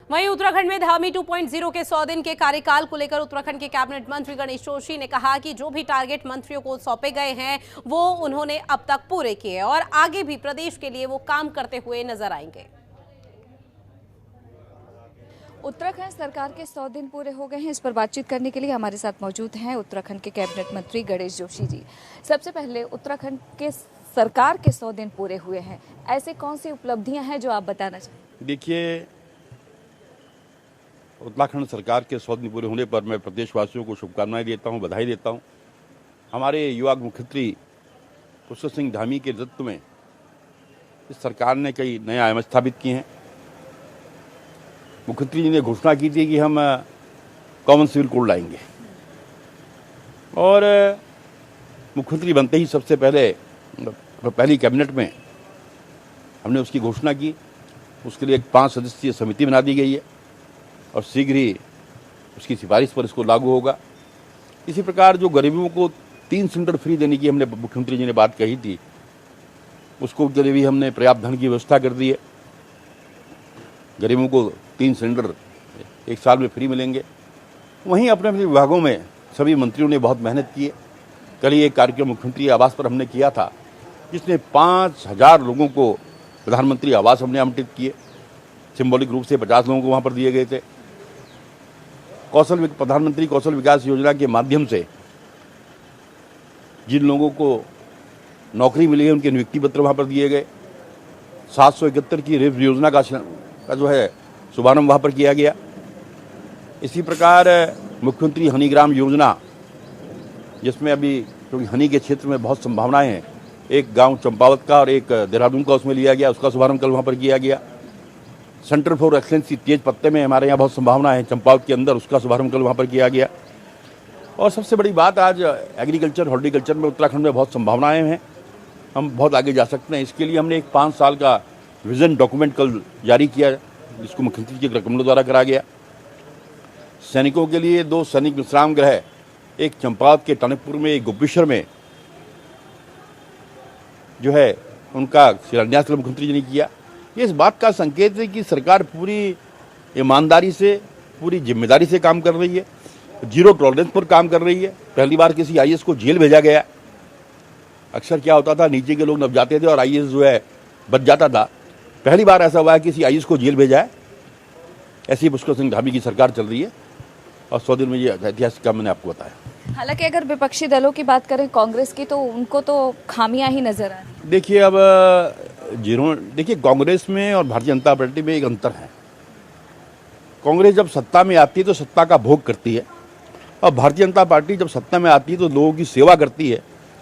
वहीं उत्तराखंड में धामी 2.0 के 100 दिन के कार्यकाल को लेकर उत्तराखंड के कैबिनेट मंत्री गणेश जोशी ने कहा कि जो भी टारगेट मंत्रियों को सौंपे गए हैं वो उन्होंने अब तक पूरे किए और आगे भी प्रदेश के लिए वो काम करते हुए नजर आएंगे। उत्तराखंड सरकार के 100 दिन पूरे हो गए हैं। इस पर बातचीत करने के लिए हमारे साथ मौजूद हैं उत्तराखंड के कैबिनेट मंत्री गणेश जोशी जी। सबसे पहले उत्तराखंड के सरकार के 100 दिन पूरे हुए हैं, ऐसे कौन सी उपलब्धियां हैं जो आप बताना चाहें? देखिए, उत्तराखंड सरकार के 100 दिन पूरे होने पर मैं प्रदेशवासियों को शुभकामनाएं देता हूं, बधाई देता हूं। हमारे युवा मुख्यमंत्री पुष्कर सिंह धामी के नेतृत्व में इस सरकार ने कई नए आयाम स्थापित किए हैं। मुख्यमंत्री जी ने घोषणा की थी कि हम कॉमन सिविल कोड लाएंगे और मुख्यमंत्री बनते ही सबसे पहली कैबिनेट में हमने उसकी घोषणा की। उसके लिए एक 5 सदस्यीय समिति बना दी गई है और शीघ्र ही उसकी सिफारिश पर इसको लागू होगा। इसी प्रकार जो गरीबों को 3 सिलेंडर फ्री देने की हमने मुख्यमंत्री जी ने बात कही थी, उसको के लिए भी हमने पर्याप्त धन की व्यवस्था कर दी है। गरीबों को 3 सिलेंडर 1 साल में फ्री मिलेंगे। वहीं अपने अपने विभागों में सभी मंत्रियों ने बहुत मेहनत की है। कल ही एक कार्यक्रम मुख्यमंत्री आवास पर हमने किया था, जिसने 5000 लोगों को प्रधानमंत्री आवास हमने आवंटित किए। सिंबॉलिक रूप से 50 लोगों को वहाँ पर दिए गए थे। प्रधानमंत्री कौशल विकास योजना के माध्यम से जिन लोगों को नौकरी मिली है उनके नियुक्ति पत्र वहाँ पर दिए गए। 771 की रेफ योजना का जो है शुभारंभ वहाँ पर किया गया। इसी प्रकार मुख्यमंत्री हनीग्राम योजना, जिसमें अभी क्योंकि हनी के क्षेत्र में बहुत संभावनाएं हैं, एक गांव चंपावत का और एक देहरादून का उसमें लिया गया, उसका शुभारंभ कल वहाँ पर किया गया। सेंटर फॉर एक्सेलेंसी तेज पत्ते में हमारे यहाँ बहुत संभावना है चंपावत के अंदर, उसका शुभारंभ कल वहाँ पर किया गया। और सबसे बड़ी बात, आज एग्रीकल्चर हॉर्टिकल्चर में उत्तराखंड में बहुत संभावनाएं हैं, हम बहुत आगे जा सकते हैं। इसके लिए हमने एक 5 साल का विजन डॉक्यूमेंट कल जारी किया, जिसको मुख्यमंत्री के रेकमेंड द्वारा करा गया। सैनिकों के लिए 2 सैनिक विश्राम गृह, एक चंपावत के टनकपुर में, एक गोपेश्वर में जो है उनका शिलान्यास मुख्यमंत्री जी ने किया। ये इस बात का संकेत है कि सरकार पूरी ईमानदारी से, पूरी जिम्मेदारी से काम कर रही है, जीरो टॉलरेंस पर काम कर रही है। पहली बार किसी आईएएस को जेल भेजा गया। अक्सर क्या होता था, नीचे के लोग नब जाते थे और आईएएस जो है बच जाता था। पहली बार ऐसा हुआ है किसी आईएएस को जेल भेजा है। ऐसी पुष्कर सिंह धामी की सरकार चल रही है और 100 दिन में ये ऐतिहासिक काम मैंने आपको बताया। हालांकि अगर विपक्षी दलों की बात करें कांग्रेस की, तो उनको तो खामियां ही नजर आ रही। देखिए, अब देखिए कांग्रेस में और भारतीय जनता पार्टी में एक अंतर है। कांग्रेस जब सत्ता में आती है तो सत्ता का भोग करती है और भारतीय जनता पार्टी जब सत्ता में आती है तो लोगों की सेवा करती है।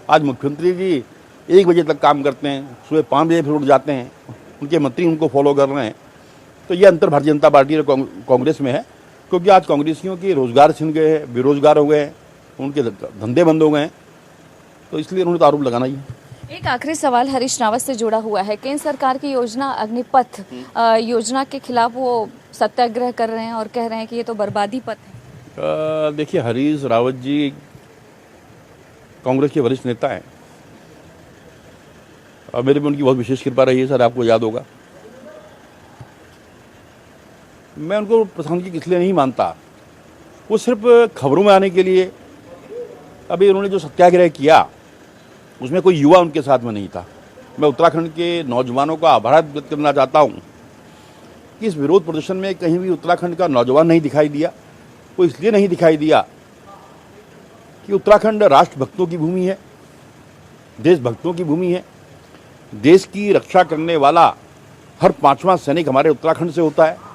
आज मुख्यमंत्री जी 1 बजे तक काम करते हैं, सुबह 5 बजे फिर उठ जाते हैं, उनके मंत्री उनको फॉलो कर रहे हैं। तो ये अंतर भारतीय जनता पार्टी और कांग्रेस में है, क्योंकि आज कांग्रेसियों के रोजगार छिन गए हैं, बेरोजगार हो गए हैं, उनके धंधे बंद हो गए हैं, तो इसलिए उन्होंने तो आरोप लगाना ही है। एक आखिरी सवाल हरीश रावत से जुड़ा हुआ है। केंद्र सरकार की योजना अग्निपथ योजना के खिलाफ वो सत्याग्रह कर रहे हैं और कह रहे हैं कि ये तो बर्बादी पथ है। देखिए, हरीश रावत जी कांग्रेस के वरिष्ठ नेता हैं और मेरे में उनकी बहुत विशेष कृपा रही है, सर, आपको याद होगा। मैं उनको प्रधानमंत्री इसलिए नहीं मानता, वो सिर्फ खबरों में आने के लिए। अभी उन्होंने जो सत्याग्रह किया उसमें कोई युवा उनके साथ में नहीं था। मैं उत्तराखंड के नौजवानों का आभार व्यक्त करना चाहता हूं कि इस विरोध प्रदर्शन में कहीं भी उत्तराखंड का नौजवान नहीं दिखाई दिया। वो इसलिए नहीं दिखाई दिया कि उत्तराखंड राष्ट्रभक्तों की भूमि है, देशभक्तों की भूमि है। देश की रक्षा करने वाला हर 5वां सैनिक हमारे उत्तराखंड से होता है।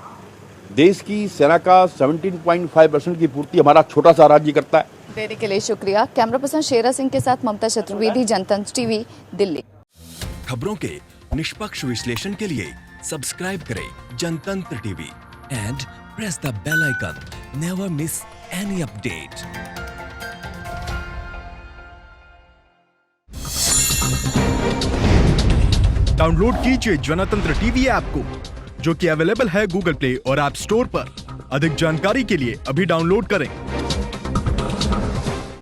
देश की सेना का 17.5% की पूर्ति हमारा छोटा सा राज्य करता है। देने के लिए शुक्रिया। कैमरा पर्सन शेरा सिंह के साथ ममता चतुर्वेदी, जनतंत्र टीवी, दिल्ली। खबरों के निष्पक्ष विश्लेषण के लिए सब्सक्राइब करें Jantantra TV and press the bell icon. Never miss any update. Download कीजिए जनतंत्र टीवी ऐप को, जो कि अवेलेबल है गूगल प्ले और ऐप स्टोर पर। अधिक जानकारी के लिए अभी डाउनलोड करें।